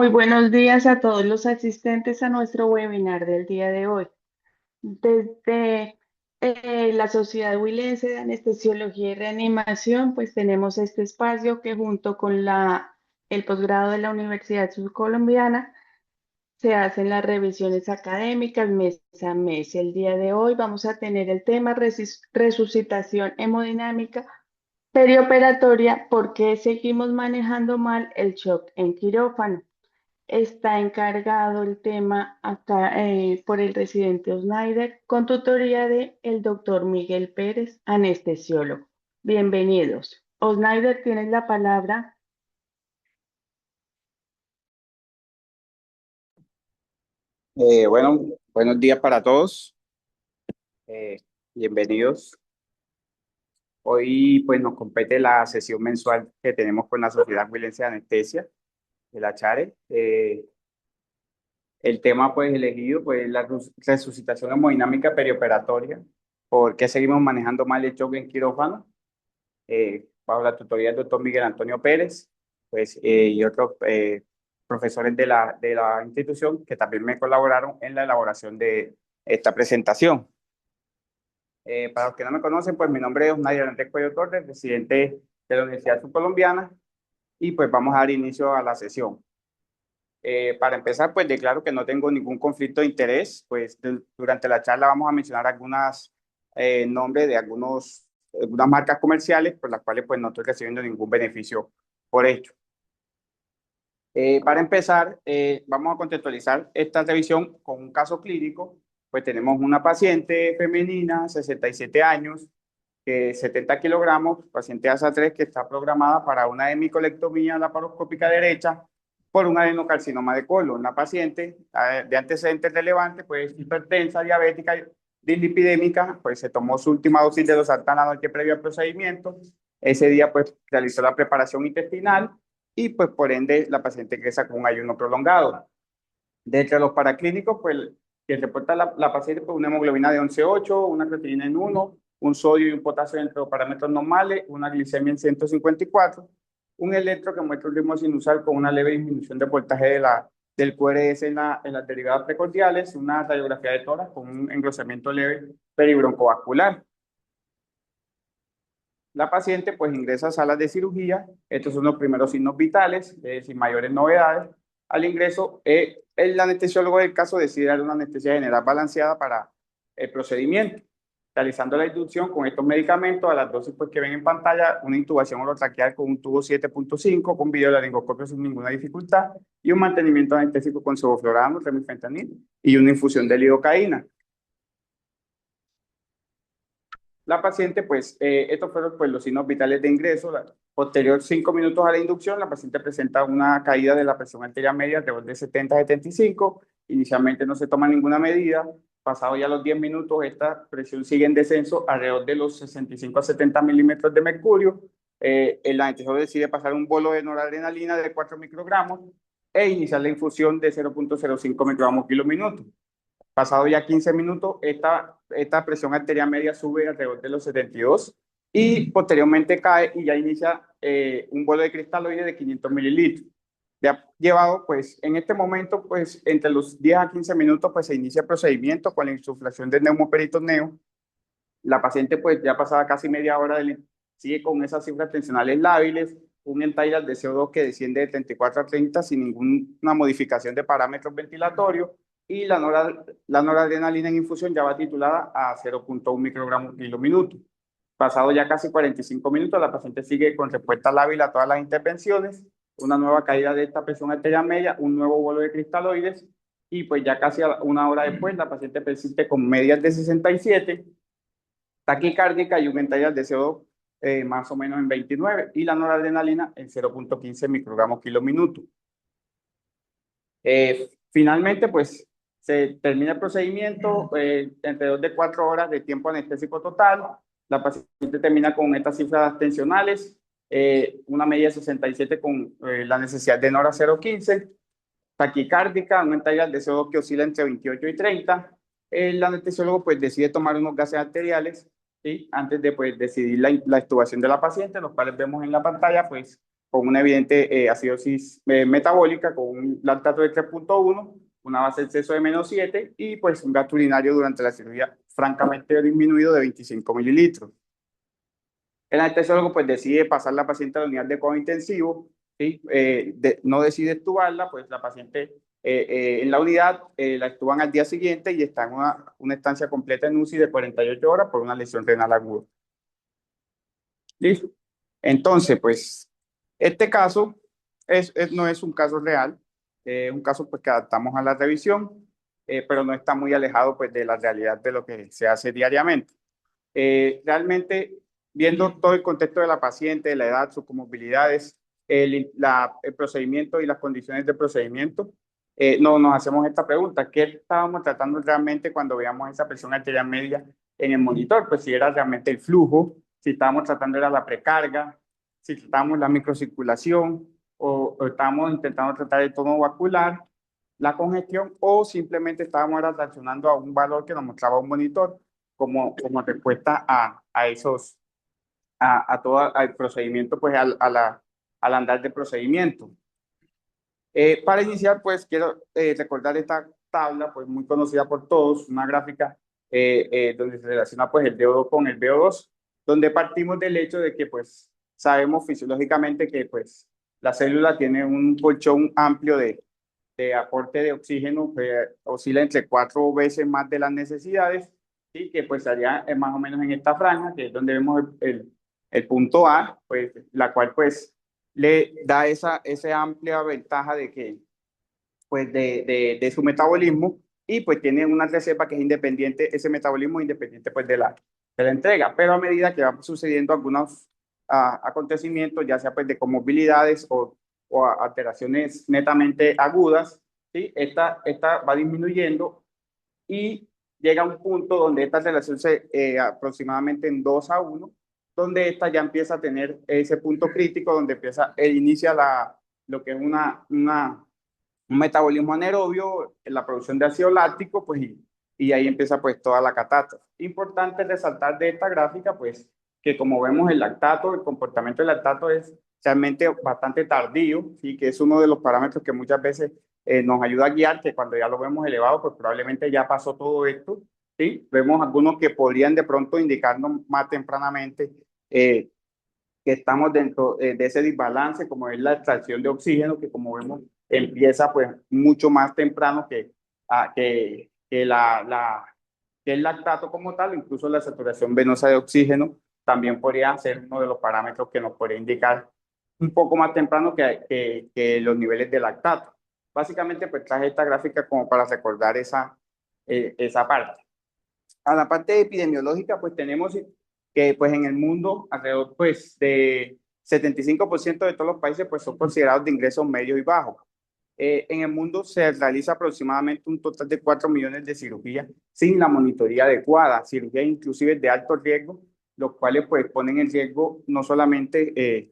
Muy buenos días a todos los asistentes a nuestro webinar del día de hoy. Desde la Sociedad Huilense de Anestesiología y Reanimación, pues tenemos este espacio que junto con el posgrado de la Universidad Subcolombiana se hacen las revisiones académicas mes a mes. El día de hoy vamos a tener el tema resucitación hemodinámica perioperatoria, ¿por qué seguimos manejando mal el shock en quirófano? Está encargado el tema acá por el residente Osnaider con tutoría de el doctor Miguel Pérez, anestesiólogo. Bienvenidos. Osnaider, tienes la palabra. Bueno, buenos días para todos. Eh, Bienvenidos. Hoy pues nos compete la sesión mensual que tenemos con la Sociedad Huilense de Anestesia, de la CHARE. El tema pues elegido pues la resucitación hemodinámica perioperatoria. ¿Por qué seguimos manejando mal el choque en quirófano? Bajo la tutoría del doctor Miguel Antonio Pérez pues, y otros profesores de la institución que también me colaboraron en la elaboración de esta presentación. Para los que no me conocen, pues mi nombre es Nadia Andrés Cuello Torres, residente de la Universidad Subcolombiana, y pues vamos a dar inicio a la sesión. Para empezar, pues declaro que no tengo ningún conflicto de interés, pues durante la charla vamos a mencionar algunos nombres de algunas marcas comerciales por las cuales pues no estoy recibiendo ningún beneficio por ello. Para empezar, vamos a contextualizar esta revisión con un caso clínico. Pues tenemos una paciente femenina, 67 años, 70 kilogramos, paciente ASA3 que está programada para una hemicolectomía laparoscópica derecha por un adenocarcinoma de colon. La paciente de antecedentes relevantes, pues hipertensa, diabética, dislipidémica, pues se tomó su última dosis de losartán la noche previo al procedimiento. Ese día pues realizó la preparación intestinal y pues por ende la paciente ingresa con un ayuno prolongado. Dentro de los paraclínicos, pues que reporta la paciente con una hemoglobina de 11,8, una creatinina en 1, un sodio y un potasio dentro de los parámetros normales, una glicemia en 154, un electro que muestra un ritmo sinusal con una leve disminución de voltaje del QRS en las derivadas precordiales, una radiografía de tórax con un engrosamiento leve peribroncovascular. La paciente pues ingresa a salas de cirugía. Estos son los primeros signos vitales, sin mayores novedades. Al ingreso, el anestesiólogo del caso decide dar una anestesia general balanceada para el procedimiento, realizando la inducción con estos medicamentos a las dosis pues, que ven en pantalla, una intubación orotraqueal con un tubo 7.5 con videolaringoscopio sin ninguna dificultad y un mantenimiento anestésico con sevoflurano, remifentanil y una infusión de lidocaína. La paciente, pues, estos fueron pues, los signos vitales de ingreso. Posterior 5 minutos a la inducción, la paciente presenta una caída de la presión arterial media alrededor de 70-75. Inicialmente no se toma ninguna medida. Pasado ya los 10 minutos, esta presión sigue en descenso alrededor de los 65 a 70 milímetros de mercurio. El anestesiólogo decide pasar un bolo de noradrenalina de 4 microgramos e iniciar la infusión de 0,05 microgramos kilo minuto. Pasado ya 15 minutos, esta presión arterial media sube alrededor de los 72 y posteriormente cae y ya inicia un bolo de cristaloide de 500 mililitros. Ya llevado, pues, en este momento, pues, entre los 10 a 15 minutos, pues, se inicia el procedimiento con la insuflación de neumoperitoneo. La paciente, pues, ya pasada casi media hora, sigue con esas cifras tensionales lábiles, un end-tidal de CO2 que desciende de 34 a 30 sin ninguna modificación de parámetros ventilatorios y la noradrenalina en infusión ya va titulada a 0,1 microgramos kilo minuto. Pasado ya casi 45 minutos, la paciente sigue con respuesta lábil a todas las intervenciones, una nueva caída de esta presión arterial media, un nuevo bolo de cristaloides y pues ya casi una hora después la paciente persiste con medias de 67, taquicárdica y un end-tidal de CO2 más o menos en 29 y la noradrenalina en 0,15 microgramos kilo minuto. Finalmente, pues se termina el procedimiento, alrededor de 4 horas de tiempo anestésico total. La paciente termina con estas cifras tensionales, una media de 67 con la necesidad de Nora 0,15, taquicárdica, un end-tidal de CO2 que oscila entre 28 y 30. El anestesiólogo pues decide tomar unos gases arteriales, ¿sí? Antes de pues decidir la extubación de la paciente, los cuales vemos en la pantalla, pues con una evidente acidosis metabólica, con un lactato de 3,1, una base de exceso de -7 y pues un gasto urinario durante la cirugía francamente disminuido de 25 mililitros. El anestesiólogo pues decide pasar la paciente a la unidad de cuidado intensivo, ¿sí? No decide extubarla, pues la paciente en la unidad la extuban al día siguiente y está en una estancia completa en UCI de 48 horas por una lesión renal aguda. ¿Listo? Entonces, pues, este caso no es un caso real, es un caso pues que adaptamos a la revisión, pero no está muy alejado pues de la realidad de lo que se hace diariamente. Realmente, viendo todo el contexto de la paciente, la edad, sus comorbilidades, el procedimiento y las condiciones del procedimiento, no, nos hacemos esta pregunta: ¿qué estábamos tratando realmente cuando veíamos esa presión arterial media en el monitor? Pues si era realmente el flujo, si estábamos tratando era la precarga, si tratábamos la microcirculación o estábamos intentando tratar el tono vascular, la congestión, o simplemente estábamos reaccionando a un valor que nos mostraba un monitor como respuesta a esos, a todo el procedimiento, pues al andar del procedimiento. Para iniciar, pues quiero recordar esta tabla, pues muy conocida por todos, una gráfica donde se relaciona pues el DO2 con el VO2, donde partimos del hecho de que pues sabemos fisiológicamente que pues la célula tiene un colchón amplio de aporte de oxígeno que oscila entre 4 veces más de las necesidades y que pues estaría más o menos en esta franja, que es donde vemos el punto A, pues la cual pues le da esa amplia ventaja de que pues de su metabolismo y pues tiene una reserva que es independiente, ese metabolismo independiente pues de la entrega, pero a medida que van sucediendo algunos acontecimientos, ya sea pues de comorbilidades o alteraciones netamente agudas, ¿sí? Esta va disminuyendo y llega a un punto donde esta relación se aproximadamente en 2-1, donde esta ya empieza a tener ese punto crítico, donde inicia lo que es un metabolismo anaerobio, la producción de ácido láctico, pues, y ahí empieza pues toda la catástrofe. Importante resaltar de esta gráfica, pues, que como vemos el comportamiento del lactato es realmente bastante tardío, ¿sí? Que es uno de los parámetros que muchas veces nos ayuda a guiar, que cuando ya lo vemos elevado, pues probablemente ya pasó todo esto, ¿sí? Vemos algunos que podrían de pronto indicarnos más tempranamente que estamos dentro de ese desbalance, como es la extracción de oxígeno, que como vemos empieza pues mucho más temprano que el lactato como tal. Incluso la saturación venosa de oxígeno también podría ser uno de los parámetros que nos podría indicar un poco más temprano que los niveles de lactato. Básicamente pues traje esta gráfica como para recordar esa parte. A la parte epidemiológica, pues tenemos que pues en el mundo alrededor pues de 75% de todos los países pues son considerados de ingresos medios y bajos. En el mundo se realiza aproximadamente un total de 4 millones de cirugías sin la monitoría adecuada, cirugías inclusive de alto riesgo, los cuales pues ponen en riesgo no solamente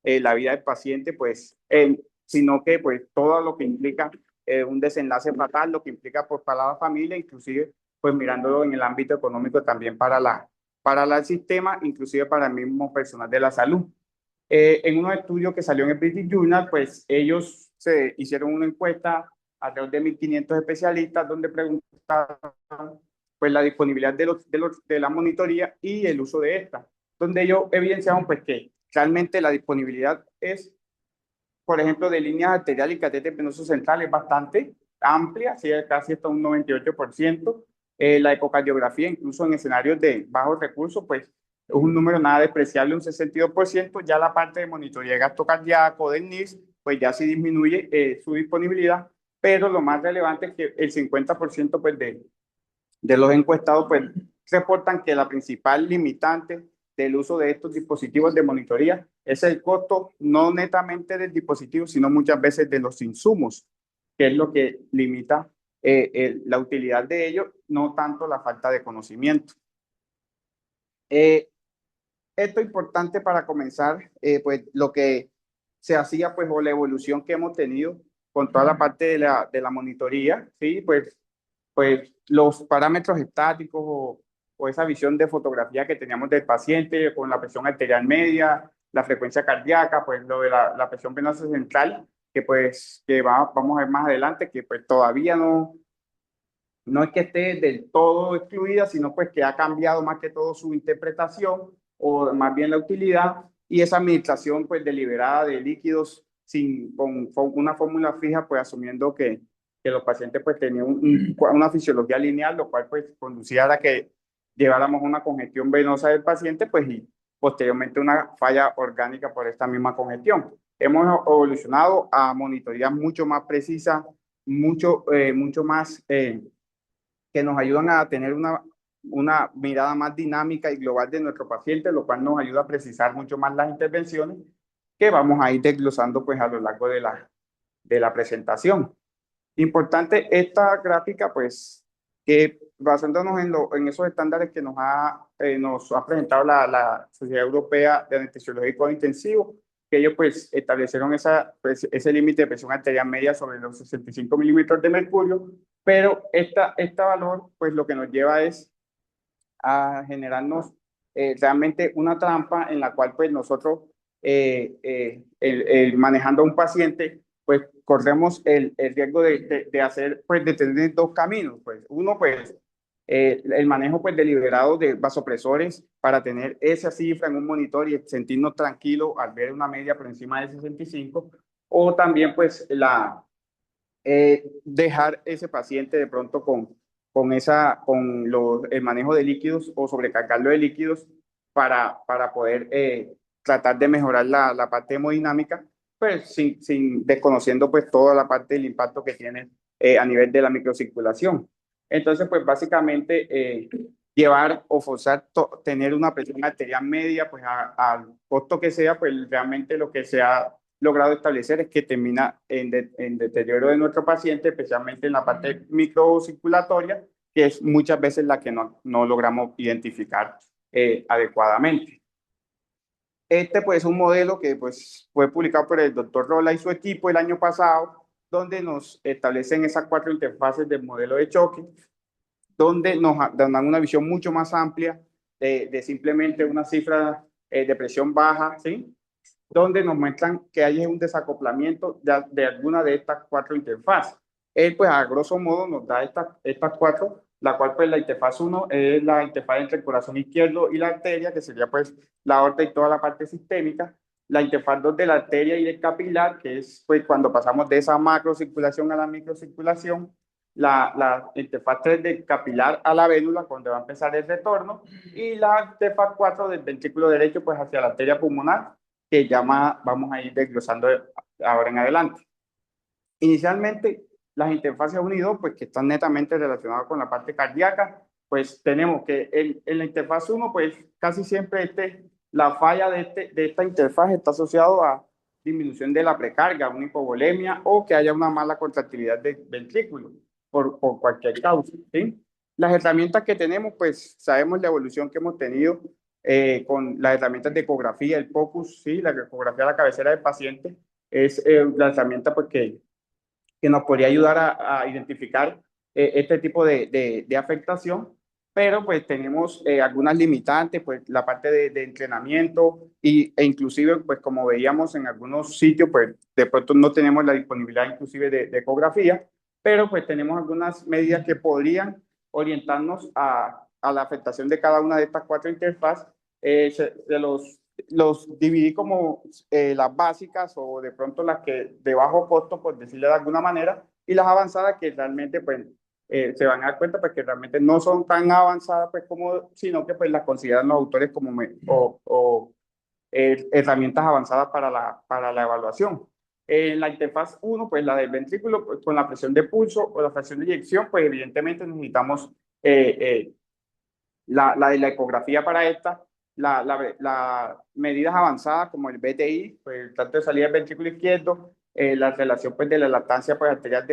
la vida del paciente, pues, sino que pues todo lo que implica un desenlace fatal, lo que implica pues para la familia, inclusive pues mirándolo en el ámbito económico también para el sistema, inclusive para el mismo personal de la salud. En unos estudios que salió en el British Journal, pues ellos se hicieron una encuesta alrededor de 1.500 especialistas donde preguntaron pues la disponibilidad de la monitoría y el uso de esta, donde ellos evidenciaron pues que realmente la disponibilidad es, por ejemplo, de líneas arteriales y catéter venoso central es bastante amplia, casi hasta un 98%. La ecocardiografía, incluso en escenarios de bajos recursos, pues es un número nada despreciable, un 62%. Ya la parte de monitoreo de gasto cardíaco del NIRS, pues ya sí disminuye su disponibilidad, pero lo más relevante es que el 50% pues, de los encuestados pues reportan que la principal limitante del uso de estos dispositivos de monitoría es el costo no netamente del dispositivo, sino muchas veces de los insumos, que es lo que limita la utilidad de ellos, no tanto la falta de conocimiento. Esto es importante para comenzar, pues lo que se hacía, pues, o la evolución que hemos tenido con toda la parte de la monitoría, ¿sí? Pues los parámetros estáticos o esa visión de fotografía que teníamos del paciente con la presión arterial media, la frecuencia cardíaca, pues lo de la presión venosa central, que pues vamos a ver más adelante, que pues todavía no es que esté del todo excluida, sino pues que ha cambiado más que todo su interpretación o más bien la utilidad y esa administración pues deliberada de líquidos con una fórmula fija, pues asumiendo que los pacientes pues tenían una fisiología lineal, lo cual pues conducía a que lleváramos una congestión venosa del paciente, pues y posteriormente una falla orgánica por esta misma congestión. Hemos evolucionado a monitorías mucho más precisas, mucho más que nos ayudan a tener una mirada más dinámica y global de nuestro paciente, lo cual nos ayuda a precisar mucho más las intervenciones que vamos a ir desglosando pues a lo largo de la presentación. Importante esta gráfica, pues, que basándonos en esos estándares que nos ha presentado la Sociedad Europea de Anestesiología y Cuidado Intensivo, que ellos pues establecieron ese límite de presión arterial media sobre los 65 milímetros de mercurio, pero este valor pues lo que nos lleva es a generarnos realmente una trampa en la cual pues nosotros manejando a un paciente pues corremos el riesgo de hacer pues de tener dos caminos, pues uno pues el manejo pues deliberado de vasopresores para tener esa cifra en un monitor y sentirnos tranquilos al ver una media por encima de 65, o también pues dejar ese paciente de pronto el manejo de líquidos o sobrecargarlo de líquidos para poder tratar de mejorar la parte hemodinámica, pues desconociendo pues toda la parte del impacto que tiene a nivel de la microcirculación. Entonces, pues básicamente llevar o forzar tener una presión arterial media, pues al costo que sea, pues realmente lo que se ha logrado establecer es que termina en deterioro de nuestro paciente, especialmente en la parte microcirculatoria, que es muchas veces la que no logramos identificar adecuadamente. Este pues es un modelo que pues fue publicado por el doctor Rolla y su equipo el año pasado, donde nos establecen esas cuatro interfaces del modelo de choque, donde nos dan una visión mucho más amplia de simplemente una cifra de presión baja, ¿sí? Donde nos muestran que hay un desacoplamiento de alguna de estas cuatro interfaces. Él, pues, a grosso modo, nos da estas cuatro, la cual, pues, la interfaz 1 es la interfaz entre el corazón izquierdo y la arteria, que sería, pues, la aorta y toda la parte sistémica. La interfaz 2 de la arteria y el capilar, que es, pues, cuando pasamos de esa macrocirculación a la microcirculación. La interfaz 3 del capilar a la vénula, cuando va a empezar el retorno. Y la interfaz 4 del ventrículo derecho, pues, hacia la arteria pulmonar, que vamos a ir desglosando ahora en adelante. Inicialmente, las interfaces 1 y 2, pues que están netamente relacionadas con la parte cardíaca, pues tenemos que en la interfaz 1, pues casi siempre la falla de esta interfaz está asociado a disminución de la precarga, una hipovolemia o que haya una mala contractilidad del ventrículo por cualquier causa, ¿sí? Las herramientas que tenemos, pues sabemos la evolución que hemos tenido con las herramientas de ecografía, el POCUS, ¿sí? La ecografía a la cabecera del paciente es la herramienta pues, que nos podría ayudar a identificar este tipo de afectación, pero pues tenemos algunas limitantes, pues la parte de entrenamiento e inclusive pues como veíamos en algunos sitios, pues de pronto no tenemos la disponibilidad inclusive de ecografía, pero pues tenemos algunas medidas que podrían orientarnos a la afectación de cada una de estas cuatro interfaces. Los dividí como las básicas o de pronto las que de bajo costo, por decirle de alguna manera, y las avanzadas que realmente pues se van a dar cuenta pues que realmente no son tan avanzadas pues como, sino que pues las consideran los autores como herramientas avanzadas para la evaluación. En la interfaz 1, pues la del ventrículo, pues, con la presión de pulso o la fracción de eyección, pues evidentemente necesitamos la de la ecografía para esta, las medidas avanzadas como el BTI, pues el trato de salida del ventrículo izquierdo, la relación pues de la lactancia pues arterial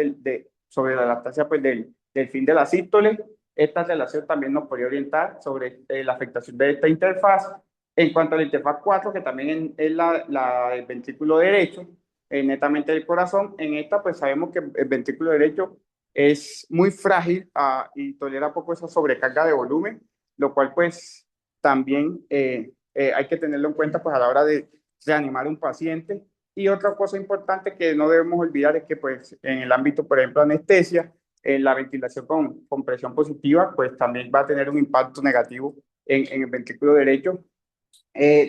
sobre la lactancia pues del fin de la sístole. Esta relación también nos podría orientar sobre la afectación de esta interfaz. En cuanto a la interfaz 4, que también es la del ventrículo derecho, netamente del corazón, en esta pues sabemos que el ventrículo derecho es muy frágil y tolera poco esa sobrecarga de volumen, lo cual pues también hay que tenerlo en cuenta pues a la hora de reanimar un paciente. Y otra cosa importante que no debemos olvidar es que pues en el ámbito, por ejemplo, anestesia, la ventilación con presión positiva, pues también va a tener un impacto negativo en el ventrículo derecho.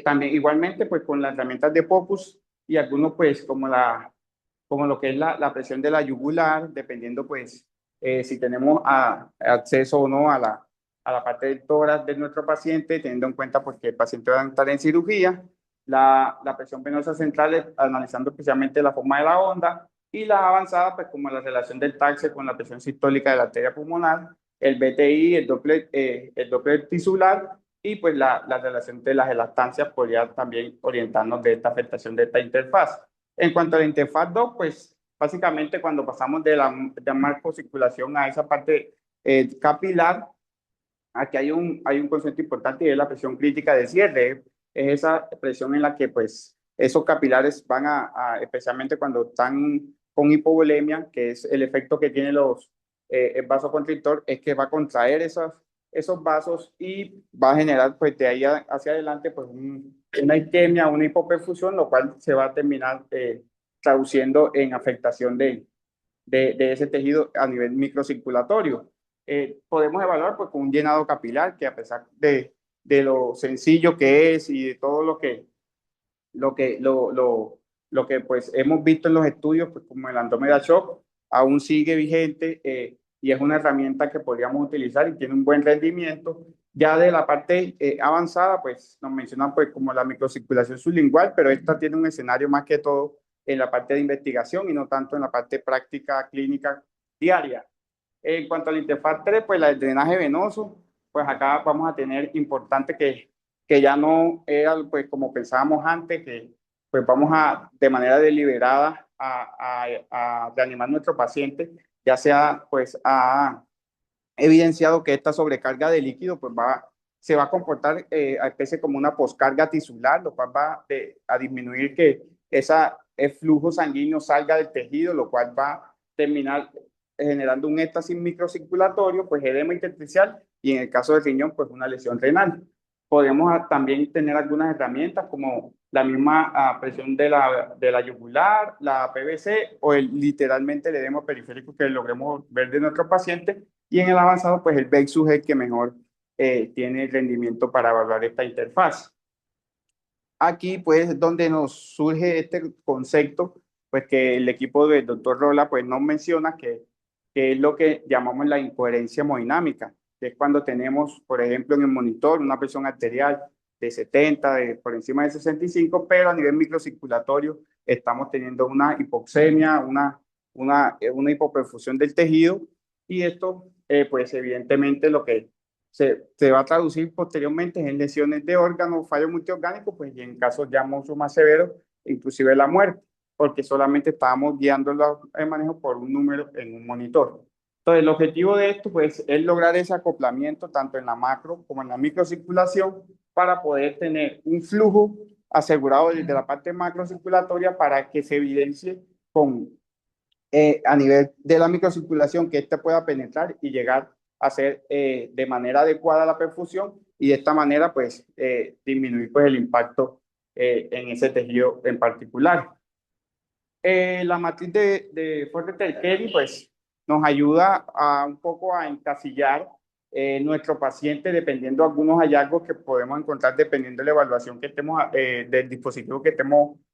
También igualmente, pues con las herramientas de POCUS y algunos, pues como lo que es la presión de la yugular, dependiendo, pues, si tenemos acceso o no a la parte del tórax de nuestro paciente, teniendo en cuenta, pues, que el paciente va a estar en cirugía, la presión venosa central, analizando especialmente la forma de la onda, y la avanzada, pues, como la relación del taxe con la presión sistólica de la arteria pulmonar, el BTI, el Doppler tisular, y pues la relación de las elactancias podría también orientarnos de esta afectación de esta interfaz. En cuanto a la interfaz 2, pues básicamente cuando pasamos de la marcocirculación a esa parte capilar, aquí hay un concepto importante y es la presión crítica de cierre. Es esa presión en la que pues esos capilares van especialmente cuando están con hipovolemia, que es el efecto que tiene el vasoconstrictor, es que va a contraer esos vasos y va a generar pues de ahí hacia adelante pues una isquemia, una hipoperfusión, lo cual se va a terminar traduciendo en afectación de ese tejido a nivel microcirculatorio. Podemos evaluar pues, con un llenado capilar que a pesar de lo sencillo que es y de todo lo que, lo que pues, hemos visto en los estudios, pues, como el Andromeda Shock, aún sigue vigente y es una herramienta que podríamos utilizar y tiene un buen rendimiento. Ya de la parte avanzada, pues nos mencionan pues, como la microcirculación sublingual, pero esta tiene un escenario más que todo en la parte de investigación y no tanto en la parte práctica clínica diaria. En cuanto al interfaz 3, pues el drenaje venoso, pues acá vamos a tener importante que ya no era pues como pensábamos antes, que pues vamos de manera deliberada a reanimar a nuestro paciente, ya sea pues ha evidenciado que esta sobrecarga de líquido pues se va a comportar a especie como una poscarga tisular, lo cual va a disminuir que el flujo sanguíneo salga del tejido, lo cual va a terminar generando un éxtasis microcirculatorio, pues edema intersticial y en el caso del riñón, pues una lesión renal. Podemos también tener algunas herramientas como la misma presión de la yugular, la PVC o literalmente el edema periférico que logremos ver de nuestro paciente y en el avanzado pues el Bexus es el que mejor tiene el rendimiento para evaluar esta interfaz. Aquí pues donde nos surge este concepto, pues que el equipo del doctor Rola pues nos menciona que es lo que llamamos la incoherencia hemodinámica, que es cuando tenemos, por ejemplo, en el monitor una presión arterial de 70, por encima de 65, pero a nivel microcirculatorio estamos teniendo una hipoxemia, una hipoperfusión del tejido y esto pues evidentemente lo que se va a traducir posteriormente en lesiones de órganos, fallo multiorgánico, pues y en casos ya mucho más severos, inclusive la muerte, porque solamente estábamos guiando el manejo por un número en un monitor. Entonces, el objetivo de esto, pues, es lograr ese acoplamiento tanto en la macro como en la microcirculación para poder tener un flujo asegurado desde la parte macrocirculatoria para que se evidencie a nivel de la microcirculación que éste pueda penetrar y llegar a hacer de manera adecuada la perfusión y de esta manera pues disminuir pues el impacto en ese tejido en particular. La matriz de Forte-Telqueri pues nos ayuda un poco a encasillar nuestro paciente dependiendo de algunos hallazgos que podemos encontrar dependiendo de la evaluación que estemos, del dispositivo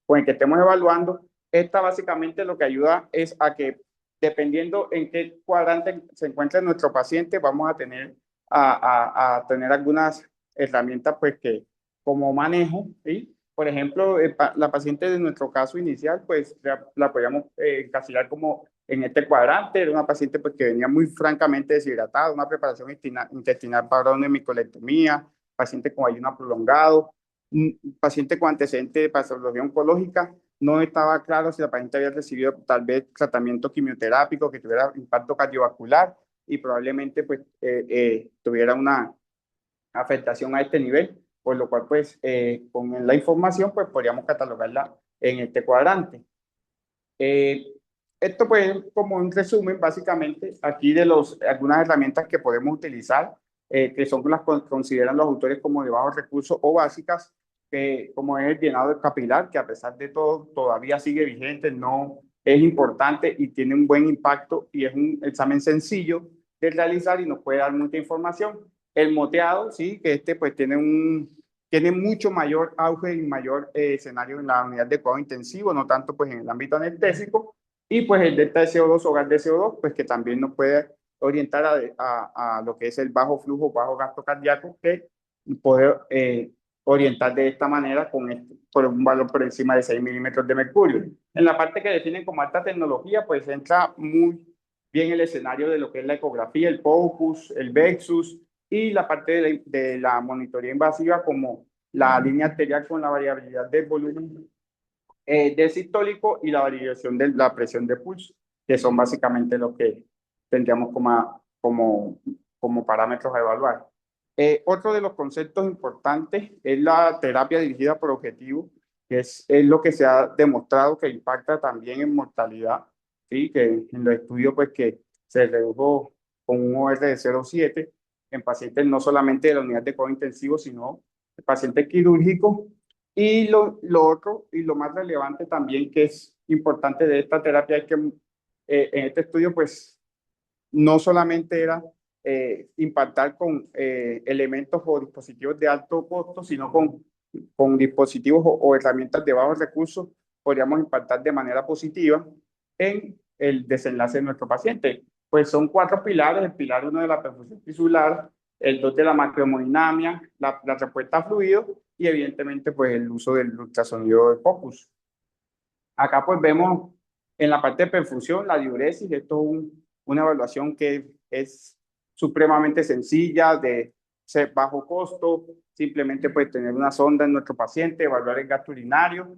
con el que estemos evaluando. Esta básicamente lo que ayuda es a que dependiendo en qué cuadrante se encuentre nuestro paciente, vamos a tener, a tener algunas herramientas pues que como manejo, ¿sí? Por ejemplo, la paciente de nuestro caso inicial, pues la podíamos encasillar como en este cuadrante. Era una paciente pues, que venía muy francamente deshidratada, una preparación intestinal para una hemicolectomía, paciente con ayuno prolongado, un paciente con antecedente de patología oncológica. No estaba claro si la paciente había recibido tal vez tratamiento quimioterápico que tuviera impacto cardiovascular y probablemente pues, tuviera una afectación a este nivel, por lo cual pues con la información pues podríamos catalogarla en este cuadrante. Esto pues como un resumen básicamente aquí de algunas herramientas que podemos utilizar, que son las consideran los autores como de bajos recursos o básicas. como es el llenado capilar, que a pesar de todo todavía sigue vigente, no es importante y tiene un buen impacto y es un examen sencillo de realizar y nos puede dar mucha información. El moteado, sí, que este pues tiene mucho mayor auge y mayor escenario en la unidad de cuidado intensivo, no tanto pues en el ámbito anestésico, y pues el delta de CO2 o gas de CO2, pues que también nos puede orientar a lo que es el bajo flujo, bajo gasto cardíaco, que poder orientar de esta manera por un valor por encima de 6 milímetros de mercurio. En la parte que definen como alta tecnología, pues entra muy bien el escenario de lo que es la ecografía, el POCUS, el VEXUS y la parte de la monitoría invasiva como la línea arterial con la variabilidad del volumen del sistólico y la variación de la presión de pulso, que son básicamente lo que tendríamos como parámetros a evaluar. Otro de los conceptos importantes es la terapia dirigida por objetivo, que es lo que se ha demostrado que impacta también en mortalidad, ¿sí? Que en los estudios pues que se redujo con un OR de 0,7 en pacientes no solamente de la unidad de cuidado intensivo, sino pacientes quirúrgicos. Y lo otro y lo más relevante también que es importante de esta terapia es que en este estudio pues no solamente era impactar con elementos o dispositivos de alto costo, sino con dispositivos o herramientas de bajos recursos, podríamos impactar de manera positiva en el desenlace de nuestro paciente. Pues son cuatro pilares: el pilar uno de la perfusión tisular, el dos de la macrohemodinamia, la respuesta a fluido y evidentemente pues el uso del ultrasonido de focus. Acá pues vemos en la parte de perfusión la diuresis. Esto es una evaluación que es supremamente sencilla, de ser bajo costo, simplemente pues tener una sonda en nuestro paciente, evaluar el gasto urinario.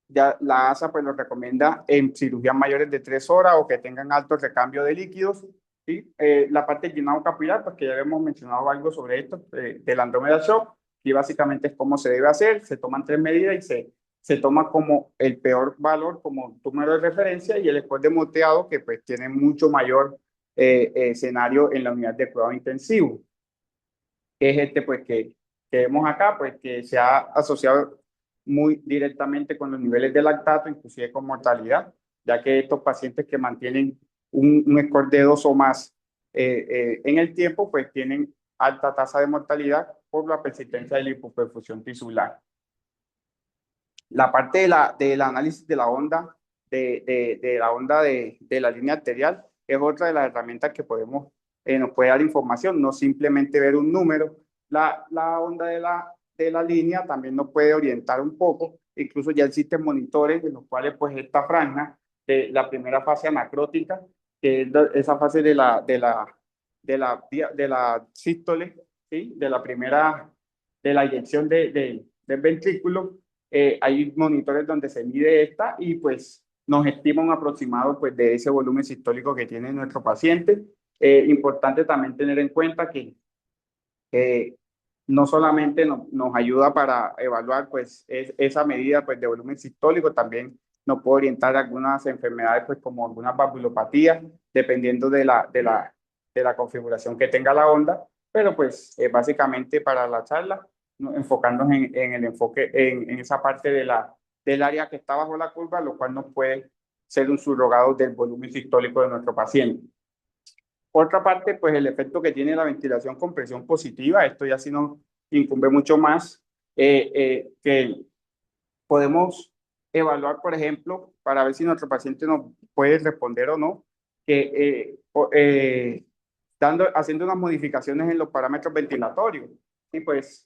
Ya la ASA pues nos recomienda en cirugías mayores de 3 horas o que tengan alto recambio de líquidos. ¿Sí? La parte de llenado capilar, pues que ya hemos mencionado algo sobre esto, del Andromeda Shock, y básicamente es cómo se debe hacer. Se toman 3 medidas y se toma como el peor valor como número de referencia y el score de moteado que pues tiene mucho mayor escenario en la unidad de cuidado intensivo, que es este pues que vemos acá, pues que se ha asociado muy directamente con los niveles de lactato, inclusive con mortalidad, ya que estos pacientes que mantienen un score de 2 o más en el tiempo, pues tienen alta tasa de mortalidad por la persistencia de la hipoperfusión tisular. La parte del análisis de la onda, de la onda de la línea arterial, es otra de las herramientas que nos puede dar información, no simplemente ver un número. La onda de la línea también nos puede orientar un poco, incluso ya existen monitores en los cuales pues esta franja de la primera fase anacrótica, que es esa fase de la sístole, ¿sí? De la inyección del ventrículo. Hay monitores donde se mide esta y pues nos estima un aproximado pues de ese volumen sistólico que tiene nuestro paciente. Importante también tener en cuenta que no solamente nos ayuda para evaluar pues esa medida pues de volumen sistólico, también nos puede orientar a algunas enfermedades pues como algunas valvulopatías, dependiendo de la configuración que tenga la onda, pero pues básicamente para la charla enfocándonos en el enfoque en esa parte del área que está bajo la curva, lo cual nos puede ser un subrogado del volumen sistólico de nuestro paciente. Otra parte, pues el efecto que tiene la ventilación con presión positiva, esto ya sí nos incumbe mucho más, que podemos evaluar, por ejemplo, para ver si nuestro paciente nos puede responder o no, que haciendo unas modificaciones en los parámetros ventilatorios. Y pues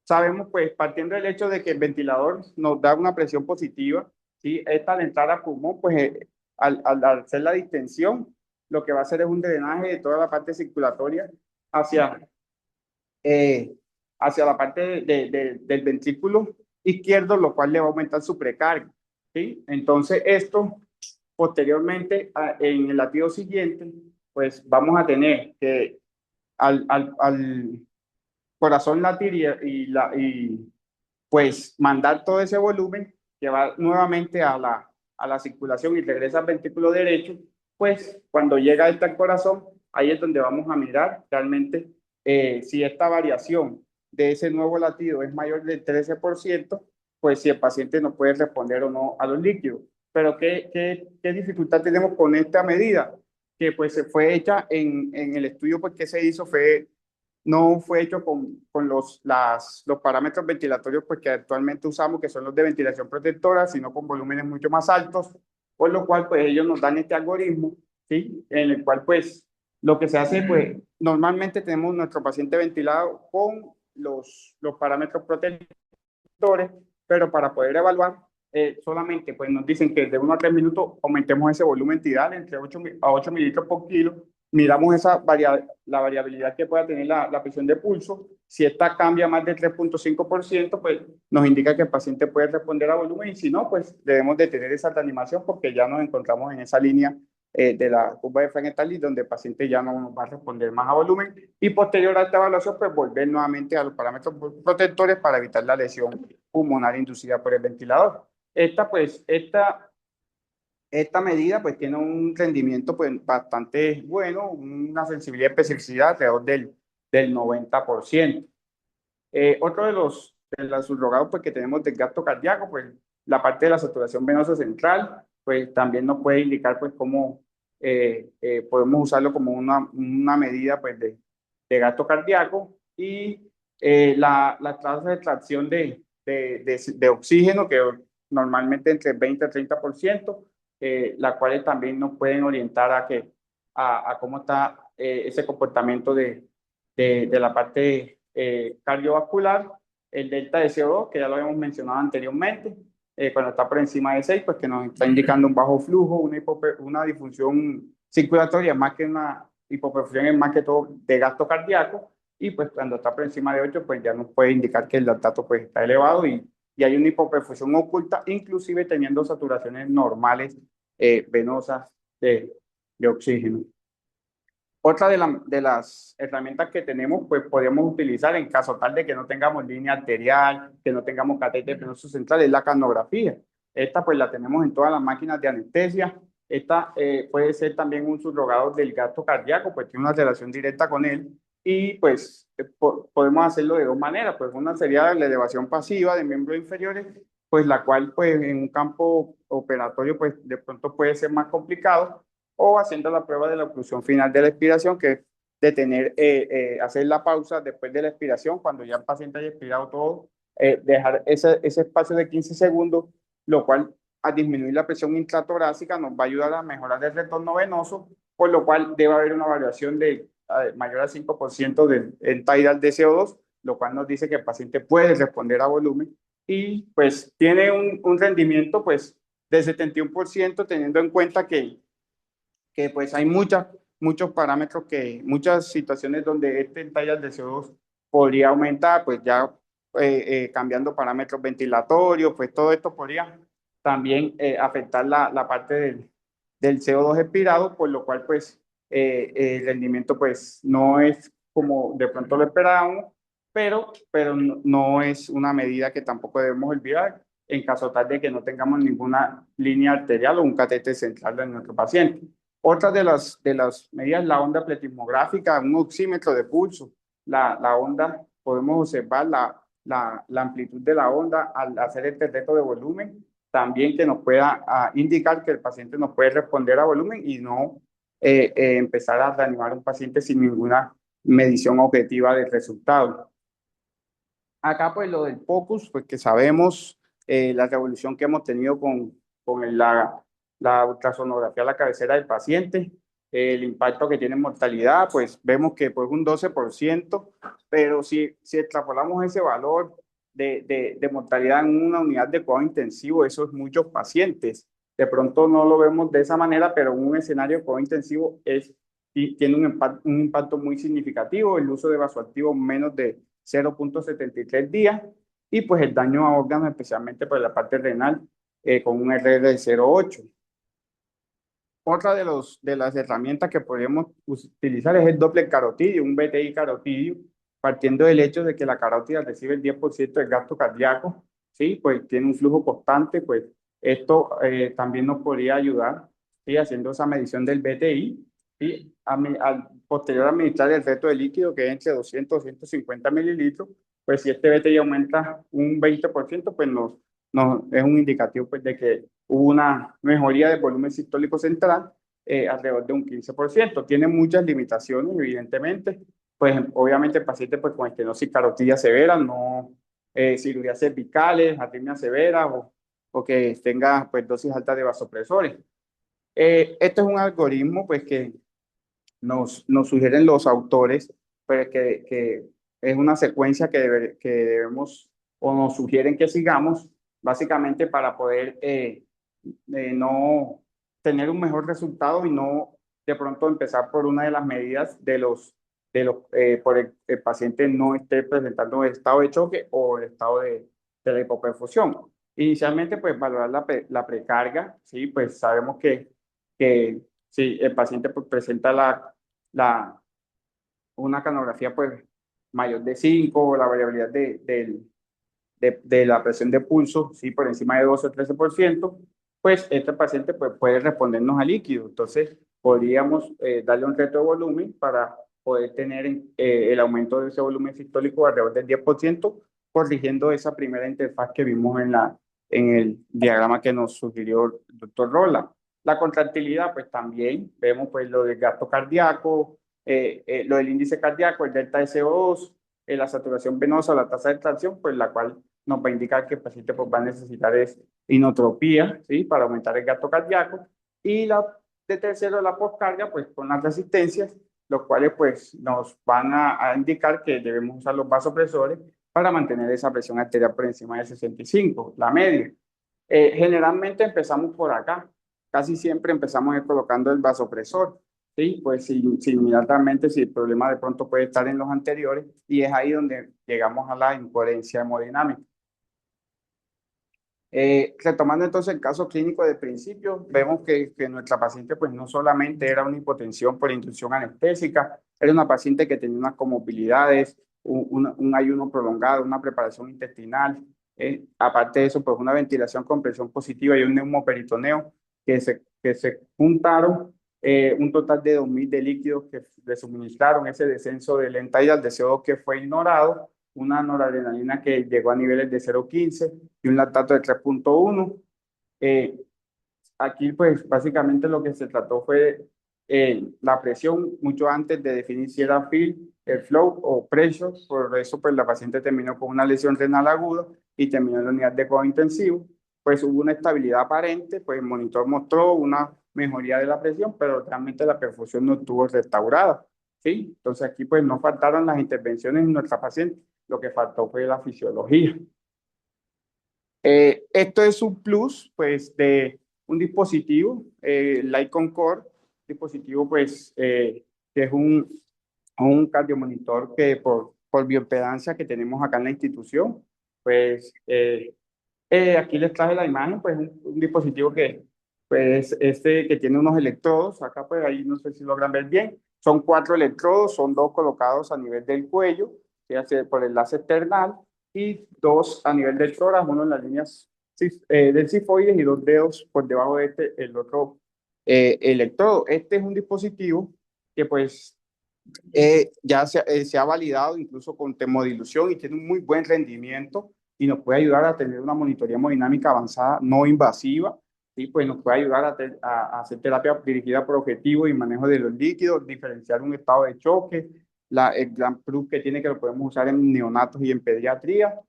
sabemos, pues partiendo del hecho de que el ventilador nos da una presión positiva, ¿sí? Esta al entrar a pulmón, pues al hacer la distensión, lo que va a hacer es un drenaje de toda la parte circulatoria hacia, eh, hacia la parte del ventrículo izquierdo, lo cual le va a aumentar su precarga, ¿sí? Entonces esto, posteriormente, en el latido siguiente, pues vamos a tener que al corazón latir y pues mandar todo ese volumen que va nuevamente a la circulación y regresa al ventrículo derecho, pues cuando llega esto al corazón, ahí es donde vamos a mirar realmente si esta variación de ese nuevo latido es mayor del 13%, pues si el paciente no puede responder o no a los líquidos. Pero ¿qué dificultad tenemos con esta medida? Que pues se fue hecha en el estudio pues, que se hizo, no fue hecho con los parámetros ventilatorios pues, que actualmente usamos, que son los de ventilación protectora, sino con volúmenes mucho más altos, por lo cual pues ellos nos dan este algoritmo, ¿sí? En el cual pues lo que se hace pues normalmente tenemos nuestro paciente ventilado con los parámetros protectores, pero para poder evaluar solamente pues nos dicen que de 1 a 3 minutos aumentemos ese volumen tidal entre 8 mililitros por kilo, miramos la variabilidad que pueda tener la presión de pulso. Si esta cambia más del 3,5%, pues nos indica que el paciente puede responder a volumen, y si no, pues debemos detener esa reanimación porque ya nos encontramos en esa línea de la curva de Frankenthal, donde el paciente ya no nos va a responder más a volumen, y posterior a esta evaluación, pues volver nuevamente a los parámetros protectores para evitar la lesión pulmonar inducida por el ventilador. Esta medida pues tiene un rendimiento pues bastante bueno, una sensibilidad y especificidad alrededor del 90%. Otro de los subrogados pues, que tenemos del gasto cardíaco, pues la parte de la saturación venosa central, pues también nos puede indicar pues cómo podemos usarlo como una medida pues gasto cardíaco, y la tasa de extracción de oxígeno, que normalmente entre 20 a 30%, las cuales también nos pueden orientar a cómo está ese comportamiento de la parte cardiovascular. El delta de CO2, que ya lo habíamos mencionado anteriormente, cuando está por encima de 6, pues que nos está indicando un bajo flujo, una disfunción circulatoria, más que una hipoperfusión, es más que todo de gasto cardíaco, y pues cuando está por encima de 8, pues ya nos puede indicar que el lactato pues está elevado, y hay una hipoperfusión oculta, inclusive teniendo saturaciones normales venosas de oxígeno. Otra de las herramientas que tenemos, pues podemos utilizar en caso tal de que no tengamos línea arterial, que no tengamos catéter venoso central, es la capnografía. Esta pues la tenemos en todas las máquinas de anestesia. Esta puede ser también un subrogador del gasto cardíaco, pues tiene una relación directa con él, y pues podemos hacerlo de dos maneras. Pues una sería la elevación pasiva de miembros inferiores, pues la cual pues en un campo operatorio pues de pronto puede ser más complicado, o haciendo la prueba de la oclusión final de la expiración, que es detener, hacer la pausa después de la expiración, cuando ya el paciente haya expirado todo, dejar ese espacio de 15 segundos, lo cual a disminuir la presión intratorácica nos va a ayudar a mejorar el retorno venoso, por lo cual debe haber una variación de mayor al 5% del tidal de CO2, lo cual nos dice que el paciente puede responder a volumen, y pues tiene un rendimiento pues de 71%, teniendo en cuenta que pues hay muchos parámetros, muchas situaciones donde este tallas de CO2 podría aumentar, pues ya cambiando parámetros ventilatorios, pues todo esto podría también afectar la parte del CO2 expirado, por lo cual pues el rendimiento pues no es como de pronto lo esperábamos, pero no es una medida que tampoco debemos olvidar en caso tal de que no tengamos ninguna línea arterial o un catéter central de nuestro paciente. Otra de las medidas, la onda pletismográfica, un oxímetro de pulso. La onda, podemos observar la amplitud de la onda al hacer este reto de volumen, también que nos pueda indicar que el paciente nos puede responder a volumen, y no empezar a reanimar a un paciente sin ninguna medición objetiva del resultado. Acá pues lo del POCUS, pues que sabemos la revolución que hemos tenido con la ultrasonografía a la cabecera del paciente, el impacto que tiene en mortalidad, pues vemos que pues un 12%, pero si extrapolamos ese valor de mortalidad en una unidad de cuidado intensivo, eso es muchos pacientes. De pronto no lo vemos de esa manera, pero en un escenario de cuidado intensivo tiene un impacto muy significativo, el uso de vasoactivos menos de 0,73 días, y pues el daño a órganos, especialmente por la parte renal, con un RR de 0,8. Otra de las herramientas que podemos utilizar es el Doppler carotidio, un BTI carotidio, partiendo del hecho de que la carótida recibe el 10% del gasto cardíaco, ¿sí? Pues tiene un flujo constante, pues esto también nos podría ayudar, ¿sí? Haciendo esa medición del BTI, y al posterior administrar el resto de líquido, que es entre 200 y 250 mililitros, pues si este BTI aumenta un 20%, pues es un indicativo pues, de que hubo una mejoría del volumen sistólico central alrededor de un 15%. Tiene muchas limitaciones, evidentemente. Pues obviamente el paciente pues, con estenosis carotidia severa, no cirugías cervicales, arritmia severa o que tenga pues, dosis altas de vasopresores. Esto es un algoritmo pues, que nos sugieren los autores, pues que es una secuencia que debemos o nos sugieren que sigamos, básicamente para poder no tener un mejor resultado y no de pronto empezar por una de las medidas por el paciente no esté presentando el estado de choque o el estado de la hipoperfusión. Inicialmente, pues valorar la precarga, ¿sí? Pues sabemos que si el paciente pues, presenta la, una canografía pues mayor de 5, la variabilidad de la presión de pulso, sí, por encima de 12 o 13%, pues este paciente pues, puede respondernos a líquido. Entonces, podríamos darle un reto de volumen para poder tener el aumento de ese volumen sistólico alrededor del 10%, corrigiendo esa primera interfaz que vimos en el diagrama que nos sugirió el doctor Rolla. La contractilidad, pues también vemos pues lo del gasto cardíaco, lo del índice cardíaco, el delta SO2, la saturación venosa, la tasa de extracción, pues la cual nos va a indicar que el paciente pues, va a necesitar inotropía, ¿sí? Para aumentar el gasto cardíaco. Y de tercero, la poscarga, pues con las resistencias, los cuales pues nos van a indicar que debemos usar los vasopresores para mantener esa presión arterial por encima de 65, la media. Generalmente empezamos por acá, casi siempre empezamos colocando el vasopresor, ¿sí? Pues sin mirar realmente si el problema de pronto puede estar en los anteriores y es ahí donde llegamos a la incoherencia hemodinámica. Retomando entonces el caso clínico de principio, vemos que nuestra paciente pues no solamente era una hipotensión por inducción anestésica, era una paciente que tenía unas comorbilidades, un ayuno prolongado, una preparación intestinal, aparte de eso pues una ventilación con presión positiva y un neumoperitoneo que se juntaron un total de 2.000 de líquidos que le suministraron ese descenso de lenta ida de CO2 que fue ignorado, una noradrenalina que llegó a niveles de 0,15 y un lactato de 3,1. Eh, Aquí, pues, básicamente lo que se trató fue la presión mucho antes de definir si era el flow o pressure. Por eso, pues, la paciente terminó con una lesión renal aguda y terminó en la unidad de cuidado intensivo. Pues hubo una estabilidad aparente, pues el monitor mostró una mejoría de la presión, pero realmente la perfusión no estuvo restaurada, ¿sí? Entonces aquí, pues, no faltaron las intervenciones en nuestra paciente, lo que faltó fue la fisiología. Esto es un plus, pues, de un dispositivo, el Icon Core, dispositivo, pues, que es un cardiomonitor que por bioimpedancia que tenemos acá en la institución, pues, aquí les traje la imagen, pues, un dispositivo pues, que tiene unos electrodos, acá, pues, ahí no sé si logran ver bien, son 4 electrodos, son 2 colocados a nivel del cuello, que hace por el enlace external, y 2 a nivel del tórax, uno en las líneas del cifoides y 2 dedos por debajo de el otro electrodo. Este es un dispositivo que pues ya se ha validado incluso con termodilución y tiene un muy buen rendimiento y nos puede ayudar a tener una monitoría hemodinámica avanzada no invasiva. ¿Sí? Pues nos puede ayudar a hacer terapia dirigida por objetivo y manejo de los líquidos, diferenciar un estado de choque, el gran plus que tiene que lo podemos usar en neonatos y en pediatría,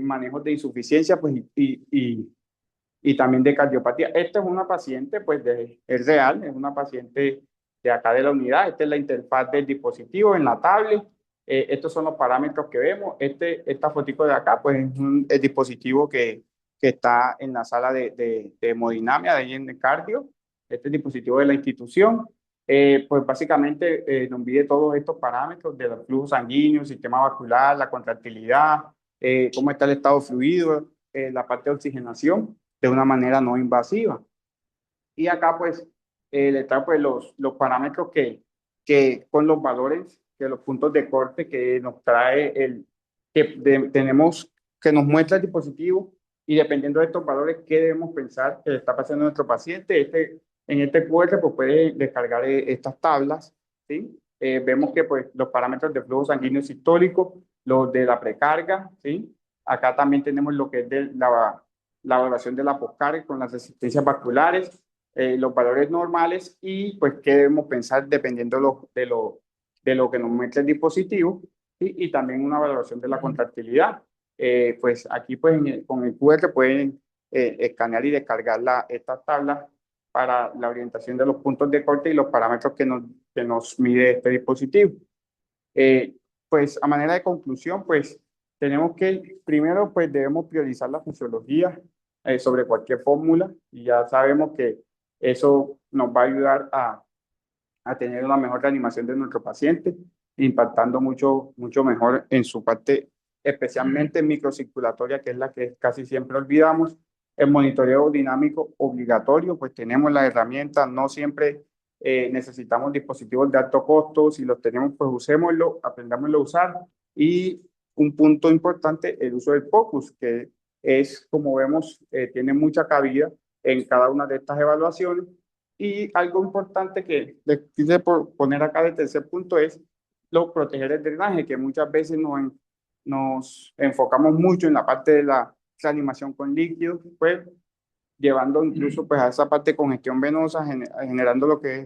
manejos de insuficiencia pues, y también de cardiopatía. Esta es una paciente, pues es real, es una paciente de acá de la unidad. Esta es la interfaz del dispositivo en la tablet. Estos son los parámetros que vemos. Esta fotico de acá, pues es el dispositivo que está en la sala de hemodinamia, de ahí en el cardio. Este es el dispositivo de la institución. Pues básicamente nos mide todos estos parámetros de los flujos sanguíneos, sistema vascular, la contractilidad, cómo está el estado fluido, la parte de oxigenación de una manera no invasiva. Y acá pues le traigo pues, los parámetros que con los valores, que los puntos de corte que nos trae tenemos, que nos muestra el dispositivo y dependiendo de estos valores, qué debemos pensar que le está pasando a nuestro paciente. En este QR pues puede descargar estas tablas, ¿sí? Vemos que pues los parámetros de flujo sanguíneo sistólico lo de la precarga, ¿sí? Acá también tenemos lo que es de la evaluación de la poscarga con las resistencias vasculares, los valores normales y pues qué debemos pensar dependiendo de lo que nos muestra el dispositivo, ¿sí? Y también una valoración de la contractilidad. Pues aquí pues con el QR pueden escanear y descargar estas tablas para la orientación de los puntos de corte y los parámetros que nos mide este dispositivo. Eh, pues a manera de conclusión, pues tenemos que primero pues debemos priorizar la fisiología sobre cualquier fórmula y ya sabemos que eso nos va a ayudar a tener una mejor reanimación de nuestro paciente, impactando mucho mejor en su parte, especialmente microcirculatoria, que es la que casi siempre olvidamos. El monitoreo dinámico obligatorio, pues tenemos la herramienta, no siempre necesitamos dispositivos de alto costo, si los tenemos, pues usémoslo, aprendámoslo a usar. Y un punto importante, el uso del POCUS, que es, como vemos, tiene mucha cabida en cada una de estas evaluaciones. Y algo importante que les quise poner acá de tercer punto es proteger el drenaje, que muchas veces nos enfocamos mucho en la parte de la reanimación con líquidos, pues llevando incluso pues a esa parte de congestión venosa, generando lo que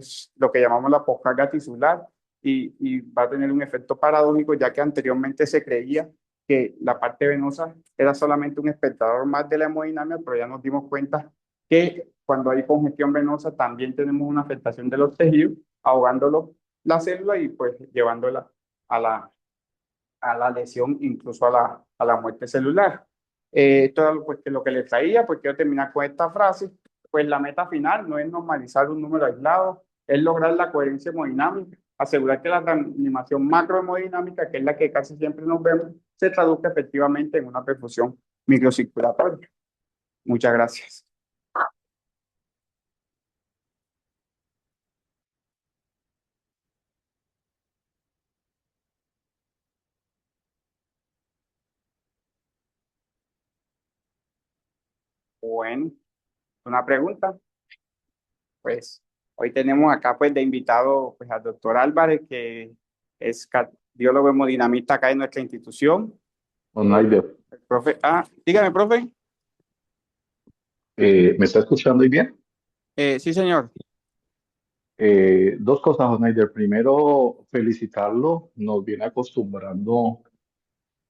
llamamos la poscarga tisular y va a tener un efecto paradójico, ya que anteriormente se creía que la parte venosa era solamente un espectador más de la hemodinamia, pero ya nos dimos cuenta que cuando hay congestión venosa también tenemos una afectación de los tejidos, ahogándolo la célula y pues llevándola a a la lesión, incluso a la muerte celular. Esto es pues, lo que les traía, pues quiero terminar con esta frase. Pues la meta final no es normalizar un número aislado, es lograr la coherencia hemodinámica, asegurar que la reanimación macrohemodinámica, que es la que casi siempre nos vemos, se traduzca efectivamente en una perfusión microcirculatoria. Muchas gracias. Bueno, una pregunta. Pues hoy tenemos acá pues de invitado pues al doctor Álvarez, que es cardiólogo hemodinamista acá en nuestra institución. Onaider, El profe, dígame, profe. ¿me está escuchando y bien? Sí, señor. Dos cosas, Onaider. Primero, felicitarlo. Nos viene acostumbrando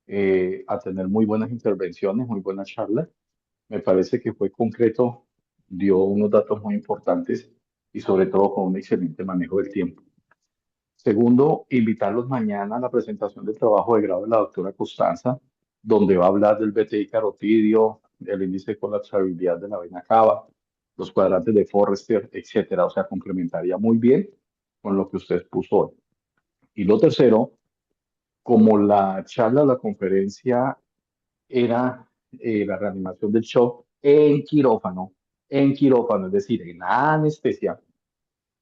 a tener muy buenas intervenciones, muy buenas charlas. Me parece que fue concreto, dio unos datos muy importantes y sobre todo con un excelente manejo del tiempo. Segundo, invitarlos mañana a la presentación del trabajo de grado de la doctora Costanza, donde va a hablar del BTI carotidio, del índice de colapsabilidad de la vena cava, los cuadrantes de Forrester, etcétera. O sea, complementaría muy bien con lo que usted puso hoy. Y lo tercero, como la charla, la conferencia era la reanimación del shock en quirófano, es decir, en anestesia,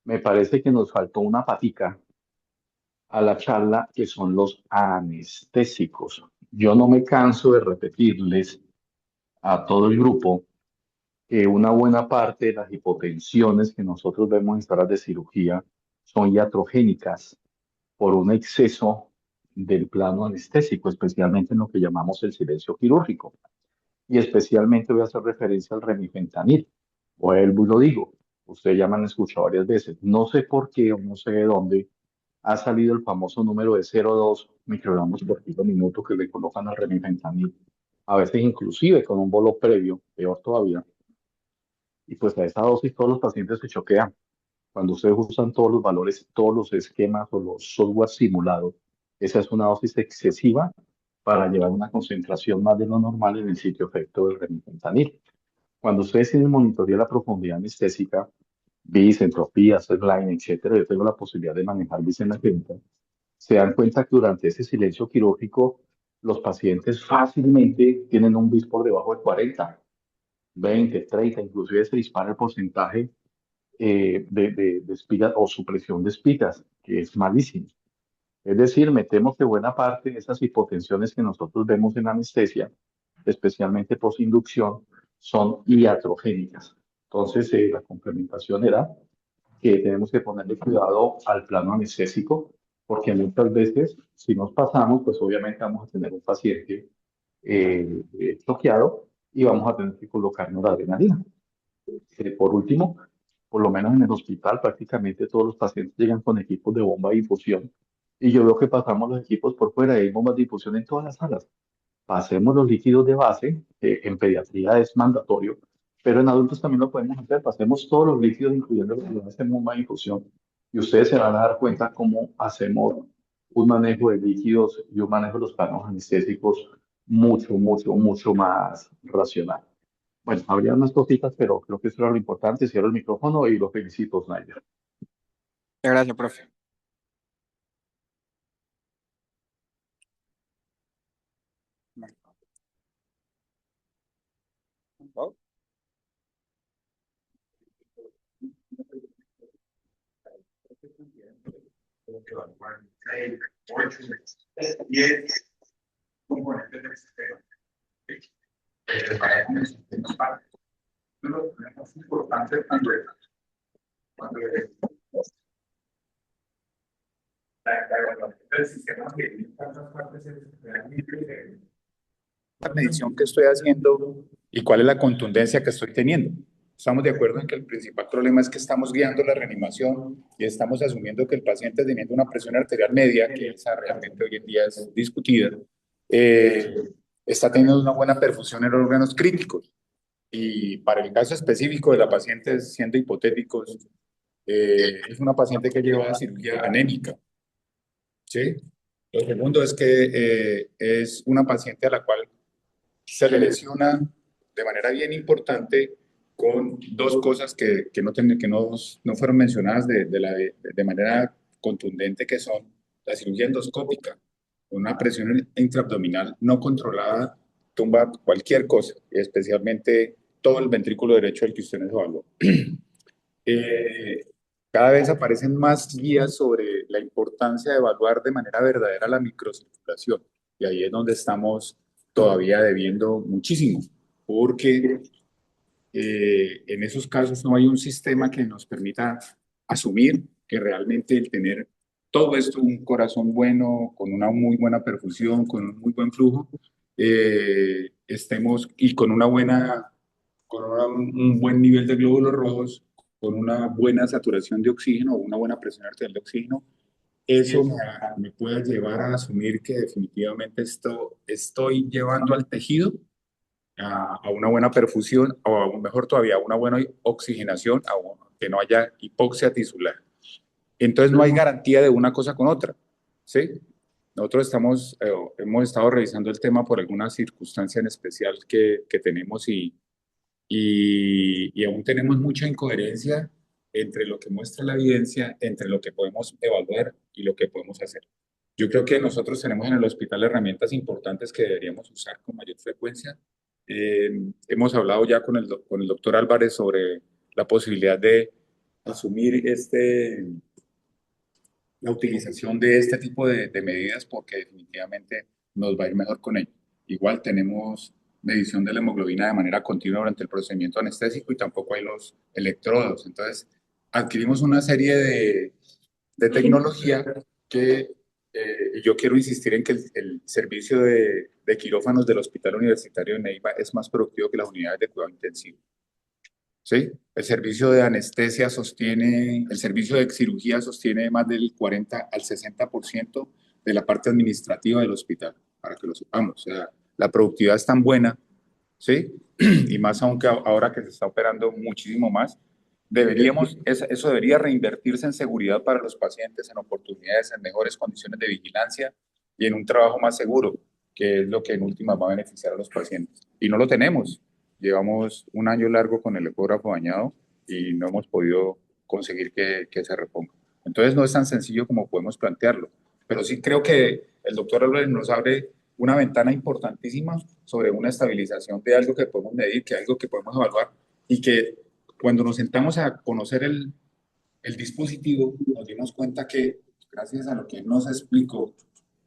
me parece que nos faltó una patica a la charla, que son los anestésicos. Yo no me canso de repetirles a todo el grupo que una buena parte de las hipotensiones que nosotros vemos en salas de cirugía son iatrogénicas por un exceso del plano anestésico, especialmente en lo que llamamos el silencio quirúrgico. Y especialmente voy a hacer referencia al remifentanil. Vuelvo y lo digo, ustedes ya me han escuchado varias veces. No sé por qué o no sé de dónde ha salido el famoso número de 0,2 microgramos por kilo minuto que le colocan al remifentanil, a veces inclusive con un bolo previo, peor todavía. Y pues a esa dosis todos los pacientes se choquean. Cuando ustedes usan todos los valores, todos los esquemas o los software simulados, esa es una dosis excesiva para llevar una concentración más de lo normal en el sitio efecto del remifentanil. Cuando ustedes tienen monitorear la profundidad anestésica, BIS, entropía, setline, etcétera, yo tengo la posibilidad de manejar BIS en la clínica, se dan cuenta que durante ese silencio quirúrgico los pacientes fácilmente tienen un BIS por debajo de 40, 20, 30, inclusive se dispara el porcentaje de espigas o supresión de espigas, que es malísimo. Es decir, me temo que buena parte de esas hipotensiones que nosotros vemos en anestesia, especialmente posinducción, son iatrogénicas. Entonces, la complementación era que tenemos que ponerle cuidado al plano anestésico, porque muchas veces, si nos pasamos, pues obviamente vamos a tener un paciente choqueado y vamos a tener que colocarnos la adrenalina. Por último, por lo menos en el hospital, prácticamente todos los pacientes llegan con equipos de bomba de infusión y yo veo que pasamos los equipos por fuera y hay bombas de infusión en todas las salas. Pasemos los líquidos de base, en pediatría es mandatorio, pero en adultos también lo podemos hacer. Pasemos todos los líquidos, incluyendo los que no hacen bomba de infusión, y ustedes se van a dar cuenta cómo hacemos un manejo de líquidos y un manejo de los planos anestésicos mucho más racional. Bueno, habría unas cositas, pero creo que eso era lo importante. Cierro el micrófono y lo felicito, Snyder. Muchas gracias, profe. Y es componente del sistema. Uno de los más importantes cuando el sistema que tantas partes es realmente la medición que estoy haciendo y cuál es la contundencia que estoy teniendo. Estamos de acuerdo en que el principal problema es que estamos guiando la reanimación y estamos asumiendo que el paciente teniendo una presión arterial media, que esa realmente hoy en día es discutida, está teniendo una buena perfusión en órganos críticos. Y para el caso específico de la paciente, siendo hipotéticos, es una paciente que lleva cirugía anémica, ¿sí? Lo segundo es que es una paciente a la cual se le lesiona de manera bien importante con dos cosas que no fueron mencionadas de manera contundente, que son la cirugía endoscópica, una presión intraabdominal no controlada, tumba cualquier cosa, especialmente todo el ventrículo derecho del que usted nos evaluó. Eh, Cada vez aparecen más guías sobre la importancia de evaluar de manera verdadera la microcirculación, y ahí es donde estamos todavía debiendo muchísimo, porque en esos casos no hay un sistema que nos permita asumir que realmente el tener todo esto, un corazón bueno, con una muy buena perfusión, con un muy buen flujo, estemos y con un buen nivel de glóbulos rojos, con una buena saturación de oxígeno o una buena presión arterial de oxígeno, eso me puede llevar a asumir que definitivamente estoy llevando al tejido a una buena perfusión o aún mejor todavía, a una buena oxigenación, que no haya hipoxia tisular. Entonces no hay garantía de una cosa con otra, ¿sí? Nosotros hemos estado revisando el tema por alguna circunstancia en especial que tenemos y aún tenemos mucha incoherencia entre lo que muestra la evidencia, entre lo que podemos evaluar y lo que podemos hacer. Yo creo que nosotros tenemos en el hospital herramientas importantes que deberíamos usar con mayor frecuencia. Hemos hablado ya con el doctor Álvarez sobre la posibilidad de asumir la utilización de este tipo de medidas porque definitivamente nos va a ir mejor con ello. Igual tenemos medición de la hemoglobina de manera continua durante el procedimiento anestésico y tampoco hay los electrodos. Entonces, adquirimos una serie de tecnología que yo quiero insistir en que el servicio de quirófanos del Hospital Universitario de Neiva es más productivo que las unidades de cuidado intensivo. ¿Sí? El servicio de anestesia el servicio de cirugía sostiene más del 40 al 60% de la parte administrativa del hospital, para que lo sepamos. O sea, la productividad es tan buena, ¿sí? Y más aún que ahora que se está operando muchísimo más, eso debería reinvertirse en seguridad para los pacientes, en oportunidades, en mejores condiciones de vigilancia y en un trabajo más seguro, que es lo que en última va a beneficiar a los pacientes. Y no lo tenemos. Llevamos un año largo con el ecógrafo dañado y no hemos podido conseguir que se reponga. Entonces no es tan sencillo como podemos plantearlo, pero sí creo que el doctor Álvarez nos abre una ventana importantísima sobre una estabilización de algo que podemos medir, que algo que podemos evaluar y que cuando nos sentamos a conocer el dispositivo nos dimos cuenta que gracias a lo que nos explicó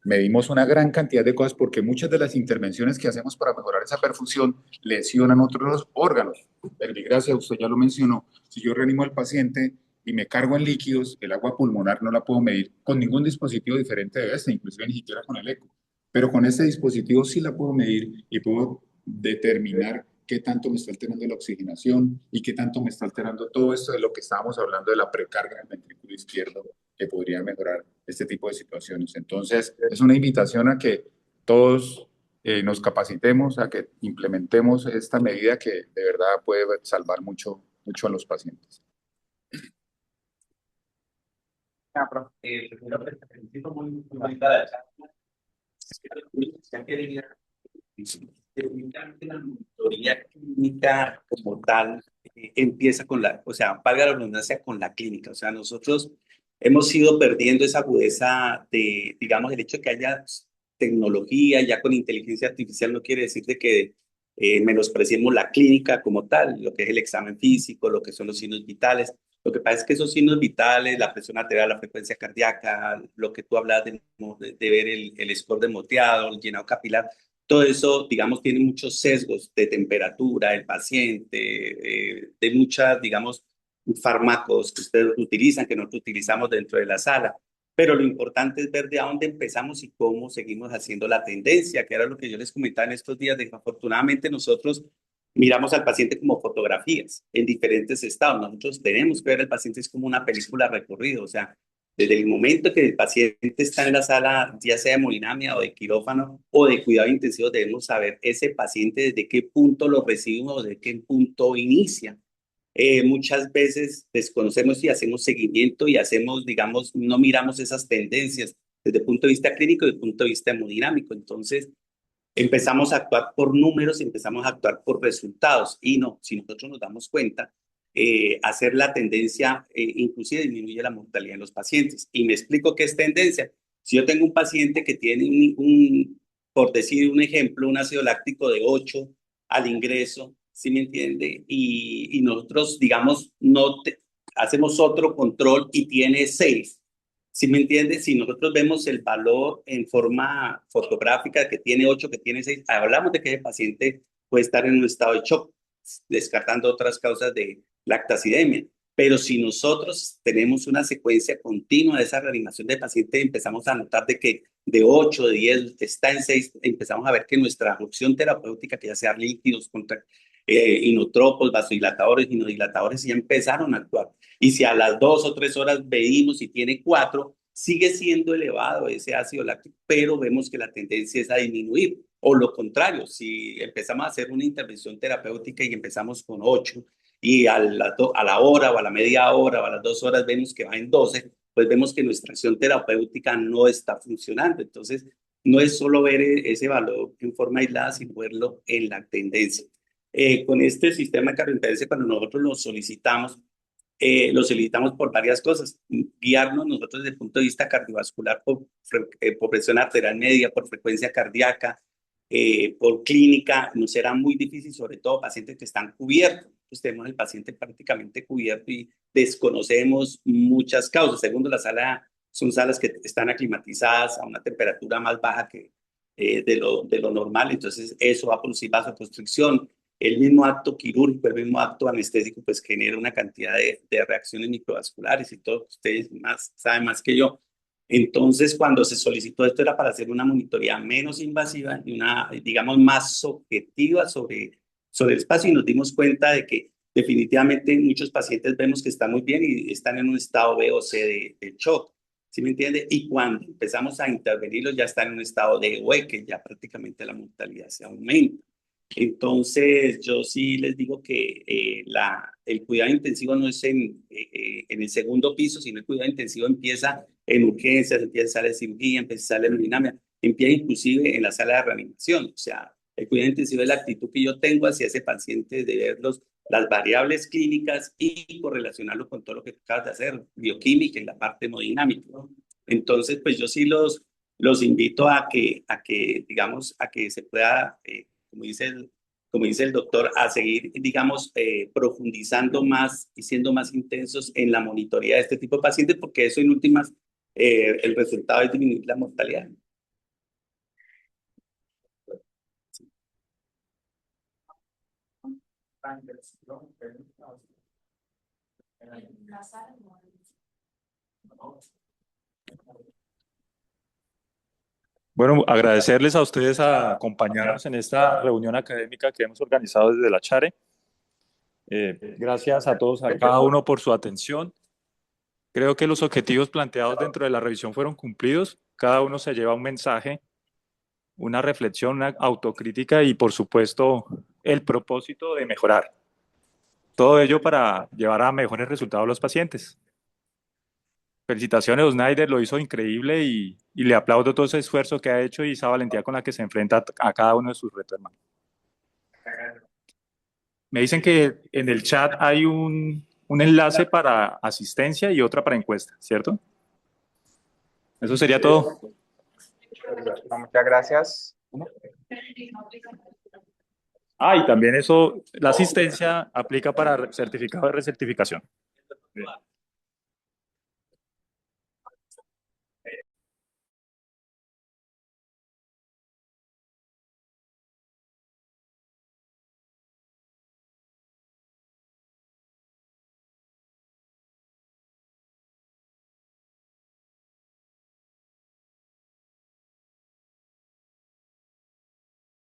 medimos una gran cantidad de cosas porque muchas de las intervenciones que hacemos para mejorar esa perfusión lesionan otros órganos. Verbigracia, usted ya lo mencionó. Si yo reanimo al paciente y me cargo en líquidos, el agua pulmonar no la puedo medir con ningún dispositivo diferente de este, inclusive ni siquiera con el eco. Pero con este dispositivo sí la puedo medir y puedo determinar qué tanto me está alterando la oxigenación y qué tanto me está alterando todo esto de lo que estábamos hablando de la precarga del ventrículo izquierdo, que podría mejorar este tipo de situaciones. Entonces, es una invitación a que todos nos capacitemos, a que implementemos esta medida que de verdad puede salvar mucho, mucho a los pacientes. Primero que te felicito muy bonita la charla. Ya quería técnicamente la monitoría clínica como tal empieza con la, o sea, valga la redundancia, con la clínica. O sea, nosotros hemos ido perdiendo esa agudeza de, digamos, el hecho de que haya tecnología ya con inteligencia artificial no quiere decir de que menospreciemos la clínica como tal, lo que es el examen físico, lo que son los signos vitales. Lo que pasa es que esos signos vitales, la presión arterial, la frecuencia cardíaca, lo que tú hablas de ver el score de moteado, el llenado capilar, todo eso, digamos, tiene muchos sesgos de temperatura, el paciente, de muchas, digamos, fármacos que ustedes utilizan, que nosotros utilizamos dentro de la sala. Pero lo importante es ver de dónde empezamos y cómo seguimos haciendo la tendencia, que era lo que yo les comentaba en estos días. Desafortunadamente, nosotros miramos al paciente como fotografías en diferentes estados. Nosotros tenemos que ver al paciente es como una película recorrida, o sea, desde el momento que el paciente está en la sala, ya sea de hemodinamia o de quirófano o de cuidado intensivo, debemos saber ese paciente desde qué punto lo recibimos o desde qué punto inicia. Muchas veces desconocemos y hacemos seguimiento y hacemos, digamos, no miramos esas tendencias desde el punto de vista clínico y desde el punto de vista hemodinámico. Entonces, empezamos a actuar por números, empezamos a actuar por resultados. Y no, si nosotros nos damos cuenta, hacer la tendencia inclusive disminuye la mortalidad en los pacientes. Y me explico qué es tendencia. Si yo tengo un paciente que tiene por decir un ejemplo, un ácido láctico de 8 al ingreso, ¿sí me entiende? Y nosotros, digamos, hacemos otro control y tiene 6. ¿Sí me entiendes? Si nosotros vemos el valor en forma fotográfica que tiene 8, que tiene 6, hablamos de que el paciente puede estar en un estado de shock, descartando otras causas de lactacidemia. Pero si nosotros tenemos una secuencia continua de esa reanimación del paciente, empezamos a notar de que de 8, de 10, está en 6, empezamos a ver que nuestra opción terapéutica, que ya sea líquidos, inotropos, vasodilatadores, inodilatadores, ya empezaron a actuar. Y si a las 2 o 3 horas veíamos y tiene 4, sigue siendo elevado ese ácido láctico, pero vemos que la tendencia es a disminuir. O lo contrario, si empezamos a hacer una intervención terapéutica y empezamos con 8 y a la hora o a la media hora o a las 2 horas vemos que va en 12, pues vemos que nuestra acción terapéutica no está funcionando. Entonces, no es solo ver ese valor en forma aislada, sino verlo en la tendencia. Con este sistema de cardioimpedancia, cuando nosotros lo solicitamos por varias cosas. Guiarnos nosotros desde el punto de vista cardiovascular por presión arterial media, por frecuencia cardíaca, por clínica, nos será muy difícil, sobre todo pacientes que están cubiertos. Pues tenemos el paciente prácticamente cubierto y desconocemos muchas causas. Segundo, la sala son salas que están aclimatizadas a una temperatura más baja que de lo normal, entonces eso va a producir vasoconstricción. El mismo acto quirúrgico, el mismo acto anestésico, pues genera una cantidad de reacciones microvasculares y todo, ustedes saben más que yo. Entonces, cuando se solicitó esto era para hacer una monitoría menos invasiva y una, digamos, más objetiva sobre el espacio y nos dimos cuenta de que definitivamente muchos pacientes vemos que están muy bien y están en un estado B o C de shock. ¿Sí me entiende? Y cuando empezamos a intervenirlos ya están en un estado de E, que ya prácticamente la mortalidad se aumenta. Entonces, yo sí les digo que el cuidado intensivo no es en el segundo piso, sino el cuidado intensivo empieza en urgencias, empieza en sala de cirugía, empieza en sala de hemodinamia, empieza inclusive en la sala de reanimación. O sea, el cuidado intensivo es la actitud que yo tengo hacia ese paciente de ver las variables clínicas y correlacionarlo con todo lo que acabas de hacer, bioquímica y la parte hemodinámica, ¿no? Entonces, pues yo sí los invito a que, digamos, a que se pueda como dice el doctor, a seguir, digamos, profundizando más y siendo más intensos en la monitoría de este tipo de pacientes, porque eso en últimas, el resultado es disminuir la mortalidad. Bueno, agradecerles a ustedes a acompañarnos en esta reunión académica que hemos organizado desde la Chare. Gracias a todos, a cada uno por su atención. Creo que los objetivos planteados dentro de la revisión fueron cumplidos. Cada uno se lleva un mensaje, una reflexión, una autocrítica y, por supuesto, el propósito de mejorar. Todo ello para llevar a mejores resultados a los pacientes. Felicitaciones, Snyder, lo hizo increíble y le aplaudo todo ese esfuerzo que ha hecho y esa valentía con la que se enfrenta a cada uno de sus retos, hermano. Me dicen que en el chat hay un enlace para asistencia y otra para encuesta, ¿cierto? Eso sería todo. Muchas gracias. Ah, y también eso, la asistencia aplica para certificado de recertificación. Bien.